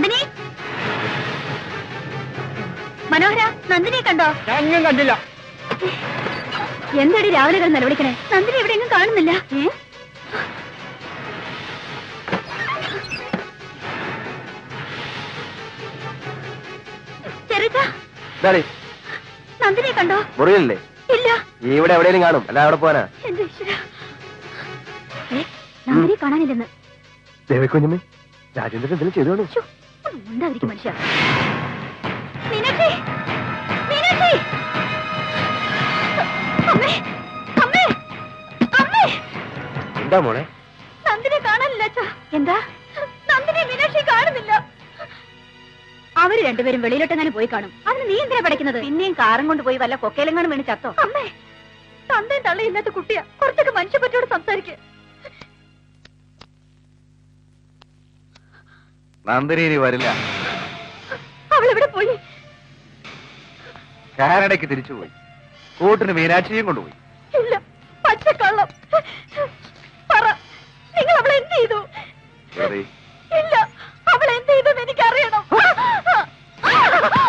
നന്ദിനി, മനോഹര, നന്ദിനിയെ കണ്ടോ? ഞാൻ കണ്ടില്ല. എന്താടി രാവിലെ കിടന്ന് നിലവിളിക്കണേ? നന്ദിനി ഇവിടെ എങ്ങും കാണുന്നില്ല. നന്ദിനിയെ കണ്ടോ? മുറിയില്ലേ? ഇല്ല. ഇവിടെ എവിടെയും കാണും, അല്ല അവിടെ പോവാനാ. എന്റെ ഈശ്വരാ, നന്ദിനിയെ കാണാനില്ലെന്ന്. ദേവക്കുഞ്ഞമ്മേ, രാജേന്ദ്രൻ എന്തെങ്കിലും ചെയ്തോളൂ. ഉണ്ടായിരിക്കും മനുഷ്യ. മീനാക്ഷി, മീനാക്ഷി, അമ്മേ, അമ്മേ, അമ്മേ. എന്താ മോളെ? നന്ദിനെ കാണാനില്ല അച്ഛാ. എന്താ? നന്ദിനെ മീനാക്ഷി കാണുന്നില്ല. അവര് രണ്ടുപേരും വെളിയിലോട്ടെങ്ങാനും പോയി കാണും. അതിന് നീ എന്തിനാ പഠിക്കുന്നത്? പിന്നെയും കാറും കൊണ്ട് പോയി വല്ല കൊക്കയിലെങ്ങാനും വീണ് ചത്തോ? അമ്മേ, തന്തയും തള്ളയില്ലാത്ത കുട്ടിയാ. കുറച്ചൊക്കെ മനുഷ്യപ്പറ്റോട് സംസാരിക്കുക. നന്ദിനി വരില്ല. അവളെവിടെ പോയി? കാനഡയ്ക്ക് തിരിച്ചുപോയി. കൂട്ടിന് മീനാക്ഷിയും കൊണ്ടുപോയി.